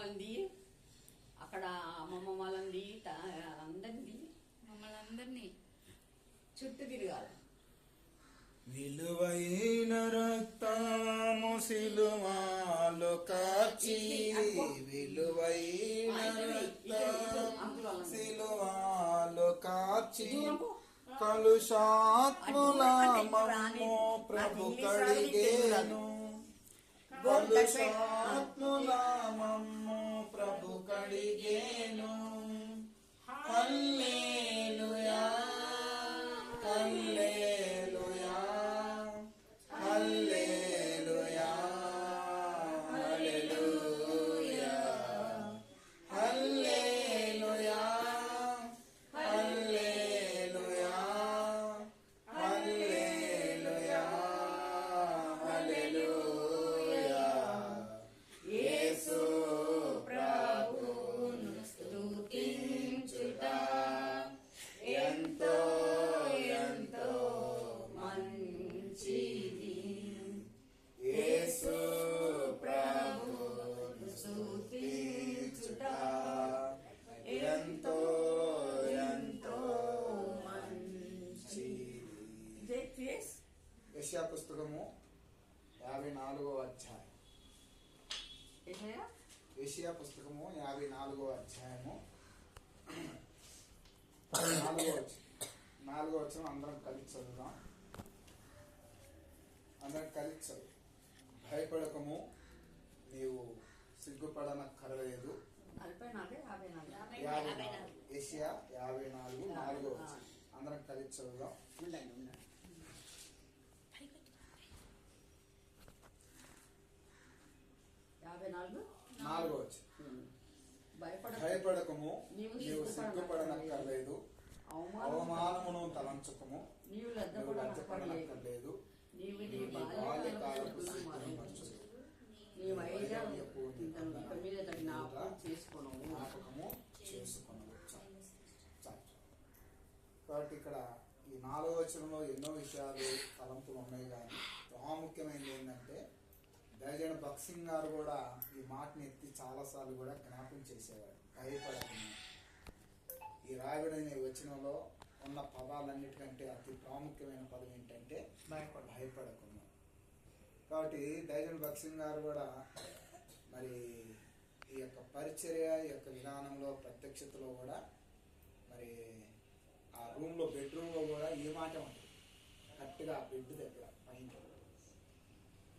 వాళ్ళంది, అక్కడ అమ్మమ్మ వాళ్ళంది, అందరిది, మమ్మల్ని అందరినీ చుట్టూ తిరగాలి. విలువైన రక్తము సిలువలో కార్చి, విలువైన రక్తము సిలువలో కార్చి, కలుషాత్ముల మమ్ము ప్రభు కడిగేను, కలుషాత్ముల మమ్ము ప్రభు కడిగేను. హల్లెలూయా హల్లెలూయా హల్లెలూయా హల్లెలూయా హల్లెలూయా హల్లెలూయా హల్లెలూయా హల్లెలూయా. యేసు ప్రభువును స్తుతించుట ఎంతో ఎంతో మంచిది. యేసు ప్రభువును స్తుతించుట ఎంతో ఎంతో మంచిది. యెషయా పుస్తకము 54వ అధ్యాయం. యెషయా పుస్తకము 54వ అధ్యాయము 4వ వచనం అందరం కలిసి చదువుదాం. అందరం కలిసి చదువు. భయపడకము, నీవు సిగ్గుపడనక్కరలేదు. యెషయా 54 4వ వచనం అందరం కలిసి చదువుదాం. 4వ వచనం. భయపడకము, నీవు సిగ్గుపడనక్కర్లేదు. అవమానమును తలంచుకము, నీవు లజ్జపడనక్కర్లేదు. నీవు నీ బాల్యకాలపు సిగ్గును మరచుము, జ్ఞాపకము చేసుకొనవచ్చు. కాబట్టి ఇక్కడ ఈ 4వ వచనంలో ఎన్నో విషయాలు తలంపులు ఉన్నాయి. కానీ ప్రాముఖ్యమైనది ఏంటంటే దైవజన భక్త్ సింగ్ గారు కూడా ఈ మాటని ఎత్తి చాలాసార్లు కూడా జ్ఞాపకం చేసేవాడు. భయపడకము. ఈ రాయబడిన వచనంలో ఉన్న పదాలన్నిటికంటే అతి ప్రాముఖ్యమైన పదం ఏంటంటే భయపడకము. కాబట్టి దైవజన భక్త్ సింగ్ గారు కూడా మరి ఈ యొక్క పరిచర్య, ఈ యొక్క విధానంలో, ప్రత్యక్షతలో కూడా మరి ఆ రూమ్లో, బెడ్రూమ్లో కూడా ఈ మాట ఉంటుంది కరెక్ట్గా బెడ్ దగ్గర పైన,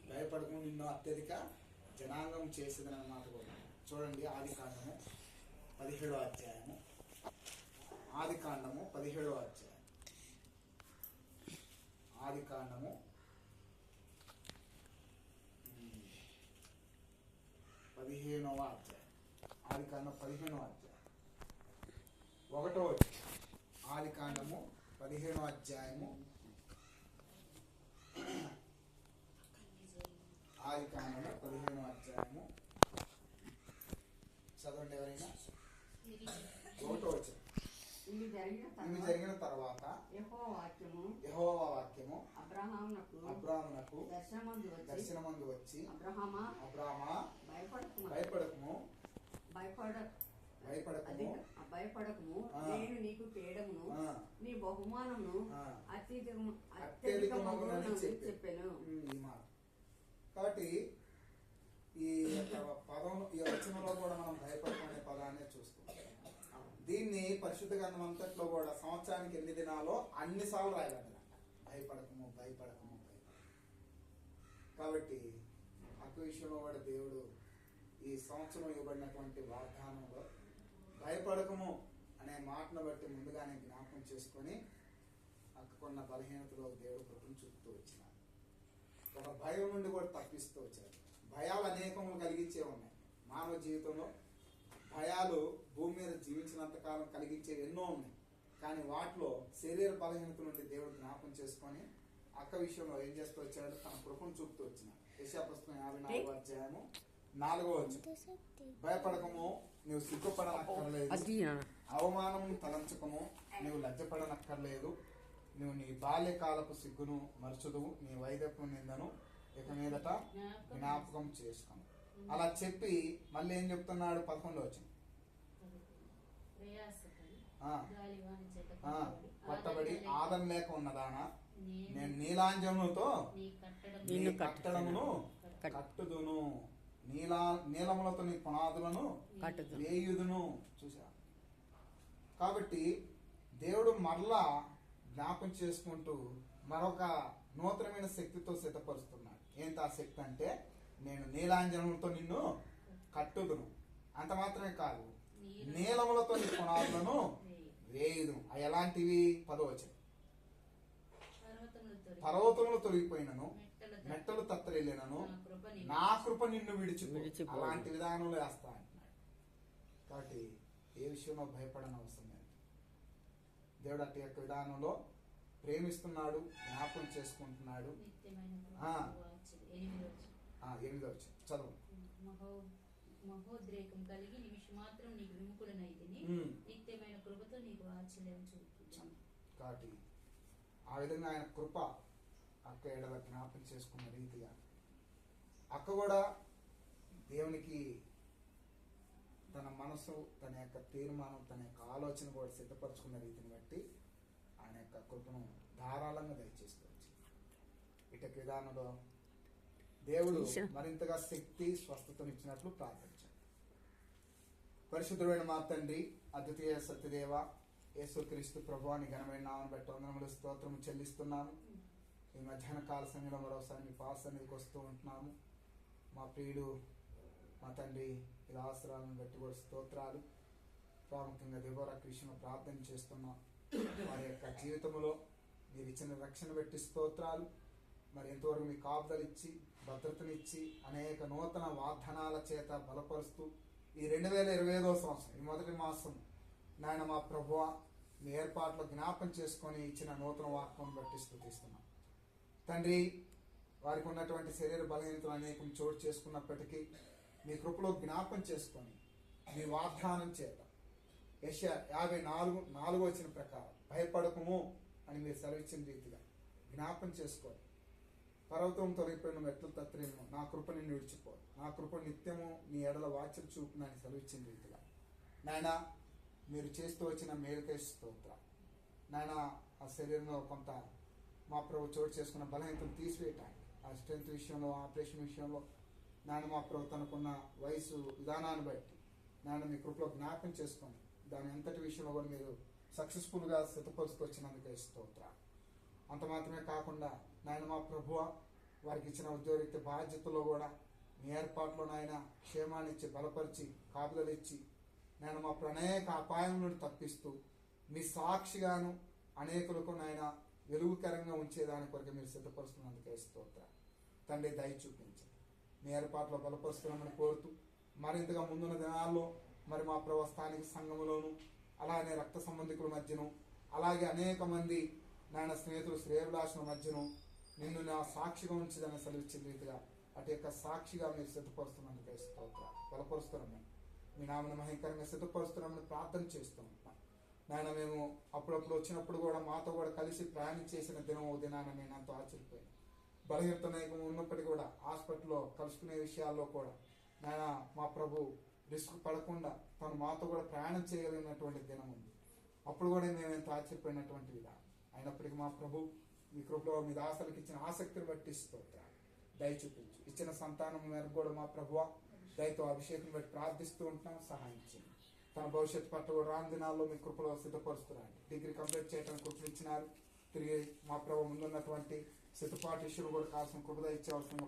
భయపడకుండా నిన్ను అత్యధిక జనాంగం చేసేదని అన్నమాట కూడా. చూడండి, ఆదికాండము 17వ అధ్యాయము. ఆదికాండము 17వ అధ్యాయం. ఆదికాండము 15వ అధ్యాయం. ఆదికాండం 15వ అధ్యాయం 1వ వచనం. ఆదికాండము 15వ అధ్యాయము. ఆదికాండము 15వ అధ్యాయము చదవండి ఎవరైనా. 1వ వచనం. ఇవి జరిగిన తర్వాత యెహోవా వాక్యము అబ్రాహామునకు దర్శనమందు వచ్చి, అబ్రాహామా భయపడకము, నేను నీకు కేడమును, నీ బహుమానమును అత్యధికమగునని చెప్పాను. కాబట్టి ఈ పదం, ఈ వచనంలో కూడా మనం భయపడకనే పదాన్ని చూసుకుంటాం. దీన్ని పరిశుద్ధ గ్రంథం అంతట్లో కూడా సంవత్సరానికి 8 దినాల్లో అన్నిసార్లు రాయబడ్డారంట. భయపడకము భయపడకము భయపడకము. కాబట్టి అక్క విషయంలో కూడా దేవుడు ఈ సంవత్సరం ఇవ్వబడినటువంటి వాగ్దానంలో భయపడకము అనే మాటను బట్టి ముందుగానే జ్ఞాపకం చేసుకొని అక్కకున్న బలహీనతలో దేవుడు కృపను చూపుతూ వచ్చినాడు. ఒక భయం నుండి కూడా తప్పిస్తూ వచ్చాడు. భయాలు అనేకములు కలిగించే ఉన్నాయి మానవ జీవితంలో. భయాలు భూమి మీద జీవించినంత కాలం కలిగించే ఎన్నో ఉన్నాయి. కానీ వాటిలో శరీర బలహీనత నుండి దేవుడు జ్ఞాపకం చేసుకొని అక్క విషయంలో ఏం చేస్తూ వచ్చాడు? తన కృపను చూపుతూ వచ్చినాడు. యెషయా పుస్తకం 54వ అధ్యాయము 4వ వచనం. భయపడకము, నీవు సిగ్గుపడనక్కర్లేదు. అవమానమును తలంచకము, నీవు లజ్జపడనక్కర్లేదు. నువ్వు నీ బాల్యకాలపు సిగ్గును మరచుదువు, నీ వైదత్వం నిందను ఇక మీదట జ్ఞాపకం చేసుకోను. అలా చెప్పి మళ్ళీ ఏం చెప్తున్నాడు 11 వచ్చి ప్రయాసపడి ఆ. గాలివాన చేత పట్టబడి ఆదరణ లేక ఉన్నదానా నేను నేను నీలాంజముతో నీ కట్టడం నీ నిన్ను కట్టడమును కట్టుదును నీలములతో నీ పునాదులను కట్టుదును. వేయుదును. చూసా. కాబట్టి దేవుడు మరలా జ్ఞాపం చేసుకుంటూ మరొక నూతనమైన శక్తితో సిద్ధపరుస్తున్నాడు. ఏంటి ఆ శక్తి అంటే, నేను నీలాంజనములతో నిన్ను కట్టుదును. అంత మాత్రమే కాదు, నీలములతో నీ పునాదులను వేయుదును. అవి ఎలాంటివి? 10 వచనం. పర్వతములు తొలగిపోయినను మెట్టలు తత్తరిల్లినను నా కృప నిన్ను విడిచిపో. అలాంటి విధానంలో వేస్తా అంటున్నాడు. కాబట్టి ఏ విషయంలో భయపడని అవసరం లేదు. దేవుడు అట్టి యొక్క విధానంలో ప్రేమిస్తున్నాడు, జ్ఞాపకం చేసుకుంటున్నాడు. ఆ. 8వ వచనం చదువు. మహోద్రేకం కలిగి నిమిషం మాత్రం నీకు విముఖుడనైతిని, నిత్యమైన కృపతో నీకు వాత్సల్యం చూపుతాను. కాబట్టి ఆ విధంగా ఆయన కృప అక్క ఎడల జ్ఞాపకం చేసుకున్న రీతిగా అక్క కూడా దేవునికి తన మనసు, తన యొక్క తీర్మానం, తన యొక్క ఆలోచన కూడా సిద్ధపరచుకున్న రీతిని బట్టి ఆయన యొక్క కృపను ధారాళంగా దయచేసుకోవచ్చు. ఇటక విధానంలో దేవుడు మరింతగా శక్తి, స్వస్థతను ఇచ్చినట్లు ప్రార్థించాడు. పరిశుద్ధమైన మా తండ్రి, అద్వితీయ సత్యదేవ, యేసుక్రీస్తు ప్రభువాని ఘనమైన నామమును బట్టి వందనములు, స్తోత్రము చెల్లిస్తున్నాము. ఈ మధ్యాహ్న కాల సమయంలో మరోసారి మీ పాసన్నిధికి వస్తూ ఉంటున్నాము. మా ప్రియుడు, మా తండ్రి ఇలా అవసరాలను బట్టి కూడా స్తోత్రాలు. ప్రాముఖ్యంగా దేవరాకు విషయంలో ప్రార్థన చేస్తున్నాం. వారి యొక్క జీవితంలో మీరు ఇచ్చిన రక్షణ బట్టి స్తోత్రాలు. మరి ఎంతవరకు మీ కాపుదలు ఇచ్చి, భద్రతనిచ్చి, అనేక నూతన వాగ్దానాల చేత బలపరుస్తూ ఈ 2025వ సంవత్సరం, ఈ మొదటి మాసం నాయన మా ప్రభువ మీ ఏర్పాట్లో జ్ఞాపం చేసుకొని ఇచ్చిన నూతన వాక్యం బట్టి స్తుతిస్తున్నాం తండ్రి. వారికి ఉన్నటువంటి శరీర బలహీనతలు అనేకం చోటు చేసుకున్నప్పటికీ మీ కృపలో జ్ఞాపం చేసుకొని మీ వాగ్దానం చేత యెషయా 54:4 వచ్చిన ప్రకారం భయపడకము అని మీరు సెలవిచ్చిన రీతిగా జ్ఞాపం చేసుకొని, పర్వతం తొలగిపోయిన మెట్లు తత్రేను నా కృప నిన్ను విడిచిపోదు, నా కృప నిత్యము నీ ఎడల వాచ్యం చూపునని సెలవిచ్చిన రీతిగా నాయన మీరు చేస్తూ వచ్చిన మేలుకై స్తోత్రం. నాయన ఆ శరీరంలో కొంత మా ప్రభు చోటు చేసుకున్న బలహీనతను తీసివేయటానికి, ఆ స్ట్రెంత్ విషయంలో, ఆపరేషన్ విషయంలో నాయన మా ప్రభు తనకున్న వయసు విధానాన్ని బట్టి నాయన మీ కృపలో జ్ఞాపం చేసుకొని దాని అంతటి విషయంలో కూడా మీరు సక్సెస్ఫుల్గా సిద్ధపరుచుకొచ్చినందుకే స్తోత్రం. అంత మాత్రమే కాకుండా నాయన మా ప్రభువ వారికి ఇచ్చిన ఉద్యోగ బాధ్యతలో కూడా మీ ఏర్పాట్లో నాయన క్షేమాన్ని ఇచ్చి, బలపరిచి, కాపుదలు ఇచ్చి నాయన మా అనేక అపాయం నుండి తప్పిస్తూ మీ సాక్షిగాను అనేకులకు నాయన వెలుగుకరంగా ఉంచేదాని కొరకు మీరు సిద్ధపరుస్తున్నందుకే స్తోత్రం. తండ్రి దయ చూపించి మీ ఏర్పాట్లో బలపరుస్తున్నామని కోరుతూ, మరింతగా ముందున్న దినాల్లో మరి మా ప్రభు స్థానిక సంఘములోను, అలాగే రక్త సంబంధికుల మధ్యను, అలాగే అనేక మంది నాయన స్నేహితులు, శ్రేయభిలాషుల మధ్యను నిన్ను నా సాక్షిగా ఉంచిదని సెలవిచ్చిన రీతిగా అటు యొక్క సాక్షిగా మీరు సిద్ధపరుస్తున్నందుకే స్తోత్రం. బలపరుస్తున్నాము, మీ నామను మహికరంగా సిద్ధపరుస్తున్నామని ప్రార్థన చేస్తూ ఉంటాం నాయన. మేము అప్పుడప్పుడు వచ్చినప్పుడు కూడా మాతో కూడా కలిసి ప్రయాణం చేసిన దినం ఓ దినాన నేను ఎంతో ఆశ్చర్యపోయాను. బలహీనత ఉన్నప్పటికీ కూడా హాస్పిటల్లో కలుసుకునే విషయాల్లో కూడా నాయన మా ప్రభు రిస్క్ పడకుండా తను మాతో కూడా ప్రయాణం చేయగలిగినటువంటి దినం ఉంది. అప్పుడు కూడా మేము ఎంతో ఆశ్చర్యపోయినటువంటి విధానం. అయినప్పటికీ మా ప్రభు మీ కృపలో మీ దాసులకు ఇచ్చిన ఆసక్తిని బట్టి స్తోత్రాలు. దయ చూపించు. ఇచ్చిన సంతానం మేరకు కూడా మా ప్రభువ దయతో అభిషేకం బట్టి ప్రార్థిస్తూ ఉంటున్నాం. సహాయం చేయండి. తన భవిష్యత్తు పట్ల కూడా రాను దినాల్లో మీ కృపలో సిద్ధపరుస్తున్నాడు. డిగ్రీ కంప్లీట్ చేయడానికి కృపలు ఇచ్చినారు. తిరిగి మా ప్రభు ముందున్నటువంటి సిద్ధపాటు ఇష్యూలు కూడా కావాల్సిన కృపద ఇచ్చేవలసిన